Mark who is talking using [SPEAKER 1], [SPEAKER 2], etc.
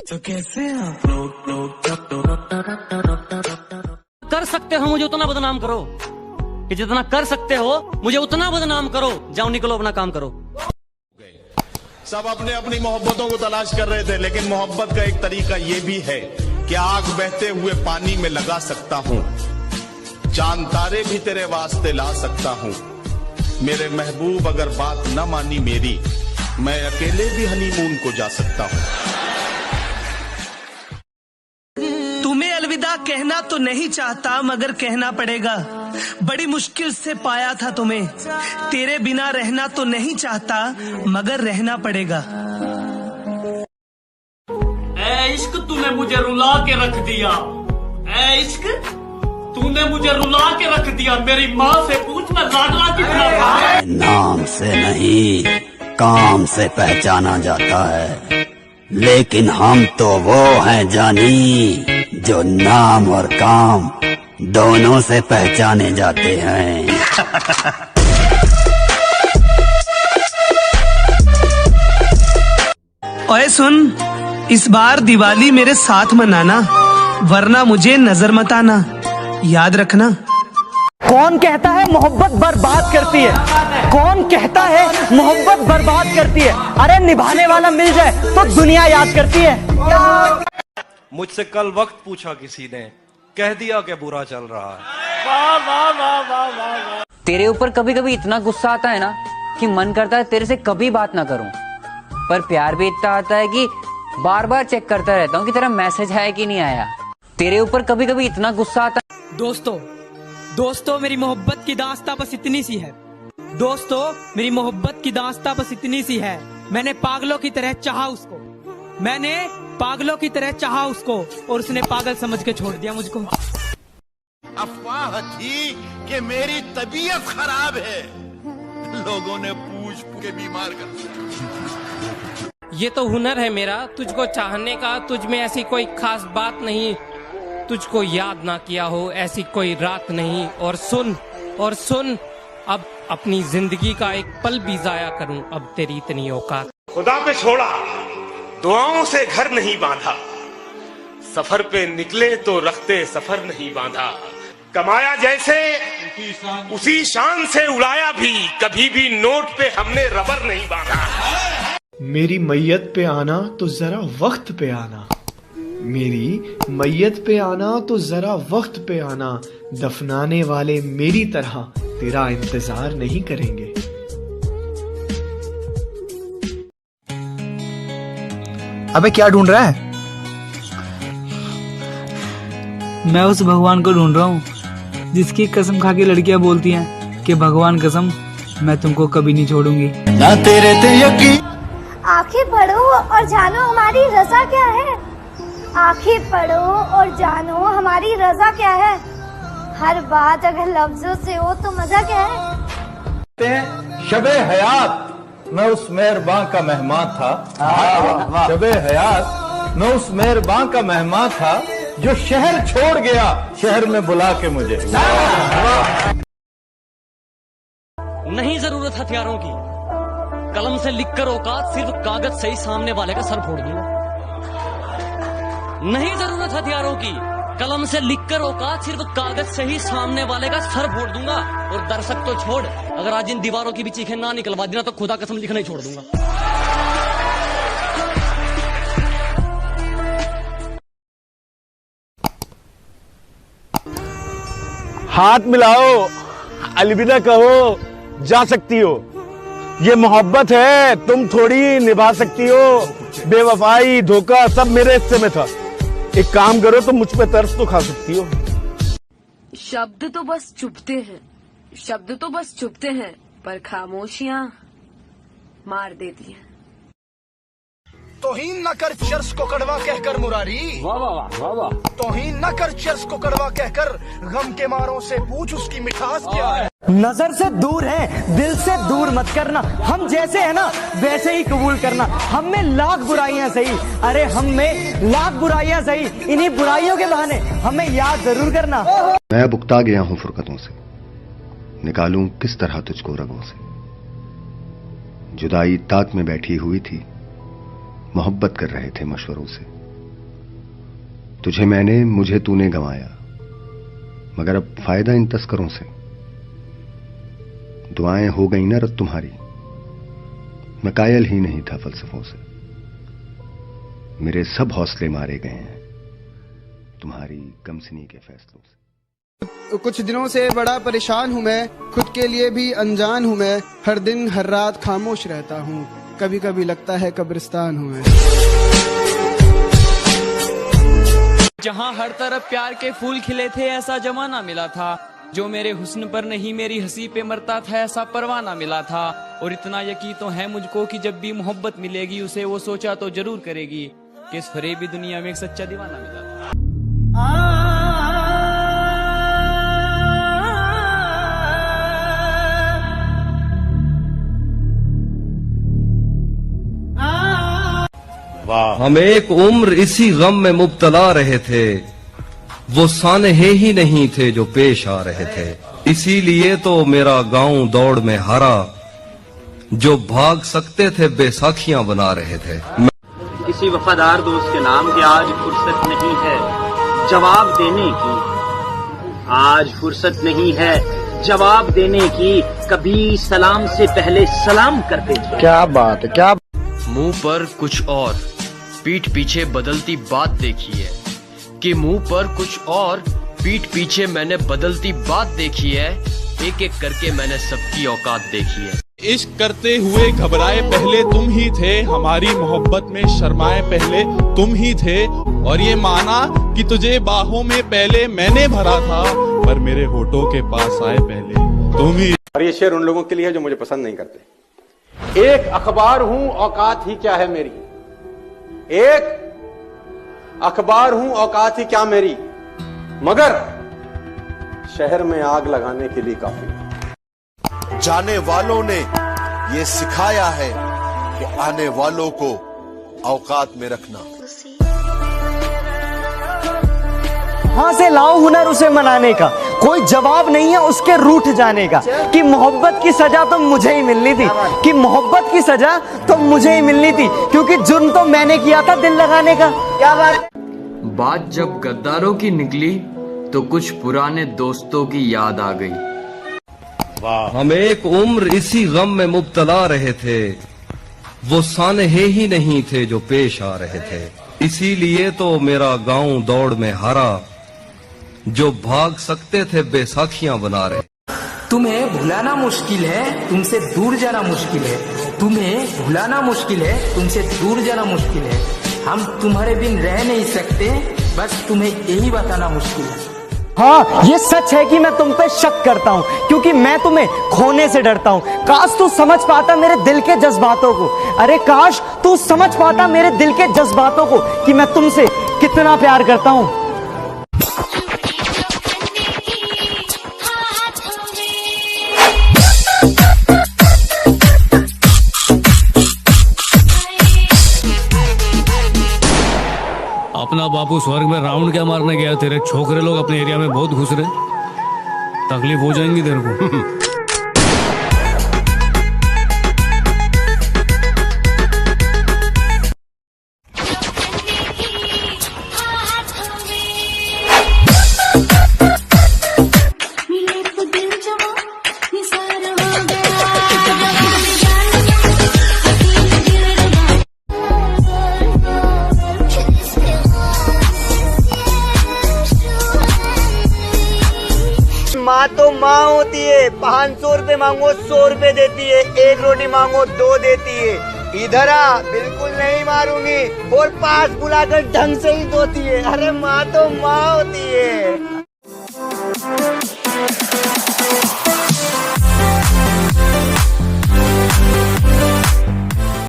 [SPEAKER 1] तो कैसे
[SPEAKER 2] कर सकते हो मुझे उतना बदनाम करो कि जितना कर सकते हो मुझे उतना बदनाम करो। जाओ निकलो अपना काम करो।
[SPEAKER 3] सब अपने अपनी मोहब्बतों को तलाश कर रहे थे, लेकिन मोहब्बत का एक तरीका ये भी है कि आग बहते हुए पानी में लगा सकता हूँ, चांद तारे भी तेरे वास्ते ला सकता हूँ। मेरे महबूब अगर बात न मानी मेरी, मैं अकेले भी हनीमून को जा सकता हूँ।
[SPEAKER 1] तुम्हें अलविदा कहना तो नहीं चाहता मगर कहना पड़ेगा। बड़ी मुश्किल से पाया था तुम्हें, तेरे बिना रहना तो नहीं चाहता मगर रहना पड़ेगा।
[SPEAKER 2] ऐ इश्क तूने मुझे रुला के रख दिया, ऐ इश्क तूने मुझे रुला के रख दिया। मेरी माँ से पूछ मैं लाडला कितना था।
[SPEAKER 4] नाम से नहीं काम से पहचाना जाता है, लेकिन हम तो वो हैं जानी जो नाम और काम दोनों से पहचाने जाते हैं।
[SPEAKER 1] ओए सुन, इस बार दिवाली मेरे साथ मनाना, वरना मुझे नजर मत आना, याद रखना।
[SPEAKER 5] कौन कहता है मोहब्बत बर्बाद करती है? कौन कहता है मोहब्बत बर्बाद करती है? अरे निभाने वाला मिल जाए तो दुनिया याद करती है।
[SPEAKER 6] मुझसे कल वक्त पूछा किसी ने, कह दिया कि बुरा चल रहा है।
[SPEAKER 2] वाह वाह वाह वाह वाह।
[SPEAKER 7] तेरे ऊपर कभी कभी इतना गुस्सा आता है ना कि मन करता है तेरे से कभी बात ना करूं, पर प्यार भी इतना आता है कि बार बार चेक करता रहता हूं कि तेरा मैसेज आया कि नहीं आया। तेरे ऊपर कभी कभी इतना गुस्सा आता है।
[SPEAKER 8] दोस्तों मेरी मोहब्बत की दास्तां बस इतनी सी है। दोस्तों मेरी मोहब्बत की दास्तां बस इतनी सी है। मैंने पागलों की तरह चाहा उसको, मैंने पागलों की तरह चाहा उसको, और उसने पागल समझ के छोड़ दिया मुझको।
[SPEAKER 3] अफवाह थी कि मेरी तबीयत खराब है, लोगों ने पूछ के बीमार कर दिया।
[SPEAKER 8] ये तो हुनर है मेरा, तुझको चाहने का। तुझ में ऐसी कोई खास बात नहीं, तुझको याद ना किया हो ऐसी कोई रात नहीं। और सुन अब अपनी जिंदगी का एक पल भी जाया करूं, अब तेरी इतनी औकात।
[SPEAKER 9] खुदा पे छोड़ा, दुआओं से घर नहीं बांधा, सफर पे निकले तो रखते सफर नहीं बांधा। कमाया जैसे उसी शान से उड़ाया भी, कभी भी नोट पे हमने रबर नहीं बांधा।
[SPEAKER 10] मेरी मैयत पे आना तो जरा वक्त पे आना, मेरी मैयत पे आना तो जरा वक्त पे आना। दफनाने वाले मेरी तरह तेरा इंतजार नहीं करेंगे।
[SPEAKER 5] अबे क्या ढूंढ रहा है?
[SPEAKER 8] मैं उस भगवान को ढूंढ रहा हूँ जिसकी कसम खा के लड़कियां बोलती हैं कि भगवान कसम मैं तुमको कभी नहीं छोड़ूंगी।
[SPEAKER 5] ना तेरे ते यकीन।
[SPEAKER 11] आंखें पढ़ो और जानो हमारी रजा क्या है। आंखें पढ़ो और जानो हमारी रजा क्या है। हर बात अगर लफ्जों से हो तो मजा क्या है।
[SPEAKER 12] शबे हयात मैं उस मेहरबान का मेहमान था। शबे हयात मैं उस मेहरबान का मेहमान था जो शहर छोड़ गया शहर में बुला के मुझे।
[SPEAKER 2] नहीं जरूरत हथियारों की, कलम से लिखकर औकात सिर्फ कागज से ही सामने वाले का सर फोड़ दूंगा। नहीं जरूरत हथियारों की, कलम से लिखकर औकात सिर्फ कागज से ही सामने वाले का सर फोड़ दूंगा। और दर्शक तो छोड़, अगर आज इन दीवारों की भी चीखें ना निकलवा देना तो खुदा कसम लिखना ही छोड़ दूंगा।
[SPEAKER 12] हाथ मिलाओ, अलविदा कहो, जा सकती हो। ये मोहब्बत है, तुम थोड़ी निभा सकती हो। बेवफाई धोखा सब मेरे हिस्से में था। एक काम करो, तुम मुझ पे तरस तो खा सकती हो।
[SPEAKER 13] शब्द तो बस चुभते हैं, शब्द तो बस चुभते हैं, पर खामोशियां मार देती हैं।
[SPEAKER 14] तौहीन न कर चर्च को कड़वा कहकर मुरारी। वाह वाह वाह वाह। तौहीन न कर चर्च को कड़वा कहकर, गम के मारों से पूछ उसकी मिठास क्या है।
[SPEAKER 5] नजर से दूर है, दिल से दूर मत करना। हम जैसे है ना वैसे ही कबूल करना। हम में लाख बुराइयां सही, अरे हम में लाख बुराइयां सही, इन्हीं बुराइयों के बहाने हमें याद जरूर करना।
[SPEAKER 15] मैं अब उकता गया हूं फुरकतों से, निकालूं किस तरह तुझको रगों से। जुदाई ताक में बैठी हुई थी, मोहब्बत कर रहे थे मशवरों से। तुझे मैंने, मुझे तूने गंवाया, मगर अब फायदा इन तस्करों से। दुआएं हो गई ना रद तुम्हारी, मैं कायल ही नहीं था फलसफों से। मेरे सब हौसले मारे गए हैं तुम्हारी कमसनी के फैसलों से।
[SPEAKER 16] कुछ दिनों से बड़ा परेशान हूँ मैं, खुद के लिए भी अनजान हूँ मैं। हर दिन हर रात खामोश रहता हूँ, कभी कभी लगता है कब्रिस्तान हूँ मैं।
[SPEAKER 17] जहाँ हर तरफ प्यार के फूल खिले थे ऐसा जमाना मिला था, जो मेरे हुस्न पर नहीं मेरी हंसी पे मरता था ऐसा परवाना मिला था। और इतना यकीन तो है मुझको कि जब भी मोहब्बत मिलेगी उसे वो सोचा तो जरूर करेगी कि इस फरेबी दुनिया में एक सच्चा दीवाना मिला था।
[SPEAKER 6] हम एक उम्र इसी गम में मुब्तला रहे थे, वो सानहे ही नहीं थे जो पेश आ रहे थे। इसीलिए तो मेरा गांव दौड़ में हारा, जो भाग सकते थे बैसाखियां बना रहे थे।
[SPEAKER 18] किसी वफादार दोस्त के नाम की आज फुर्सत नहीं है जवाब देने की, आज फुर्सत नहीं है जवाब देने की। कभी सलाम से पहले सलाम करते थे।
[SPEAKER 12] क्या बात है, क्या
[SPEAKER 19] मुंह पर कुछ और पीठ पीछे बदलती बात देखी है, कि मुंह पर कुछ और पीठ पीछे मैंने बदलती बात देखी है। एक एक करके मैंने सबकी औकात देखी है।
[SPEAKER 20] इश्क करते हुए घबराए पहले तुम ही थे, हमारी मोहब्बत में शर्माए पहले तुम ही थे। और ये माना कि तुझे बाहों में पहले मैंने भरा था, पर मेरे होठों के पास आए पहले तुम ही।
[SPEAKER 21] और ये शेर उन लोगों के लिए है जो मुझे पसंद नहीं करते। एक अखबार हूं औकात ही क्या है मेरी, एक अखबार हूं औकात ही क्या मेरी, मगर शहर में आग लगाने के लिए काफी।
[SPEAKER 3] जाने वालों ने ये सिखाया है कि आने वालों को औकात में रखना।
[SPEAKER 5] कहां से लाओ हुनर उसे मनाने का, कोई जवाब नहीं है उसके रूठ जाने का। कि मोहब्बत की सजा तो मुझे ही मिलनी थी, कि मोहब्बत की सजा तो मुझे ही मिलनी थी, क्योंकि जुर्म तो मैंने किया था दिल लगाने का। क्या
[SPEAKER 19] बात जब गद्दारों की निकली तो कुछ पुराने दोस्तों की याद आ गई।
[SPEAKER 6] हम एक उम्र इसी गम में मुब्तला रहे थे, वो सानहे ही नहीं थे जो पेश आ रहे थे। इसीलिए तो मेरा गांव दौड़ में हारा, जो भाग सकते थे बैसाखियां बना रहे।
[SPEAKER 22] तुम्हें भुलाना मुश्किल है, तुमसे दूर जाना मुश्किल है। तुम्हें भुलाना मुश्किल है, तुमसे दूर जाना मुश्किल है। हम तुम्हारे बिन रह नहीं सकते, बस तुम्हें यही बताना मुश्किल है।
[SPEAKER 5] हाँ, ये सच है कि मैं तुम पे शक करता हूँ, क्योंकि मैं तुम्हें खोने से डरता हूँ। काश तू समझ पाता मेरे दिल के जज्बातों को। अरे काश तू समझ पाता मेरे दिल के जज्बातों को, कि मैं तुमसे कितना प्यार करता हूँ।
[SPEAKER 23] अपना बापू स्वर्ग में राउंड क्या मारने गया, तेरे छोकरे लोग अपने एरिया में बहुत घुस रहे, तकलीफ हो जाएंगी तेरे को।
[SPEAKER 5] माँ तो माँ होती है, 500 रुपए मांगो 100 रुपए देती है, एक रोटी मांगो 2 देती है। इधर आ, बिल्कुल नहीं मारूंगी, और पास बुलाकर ढंग से ही धोती है। अरे माँ तो माँ होती है।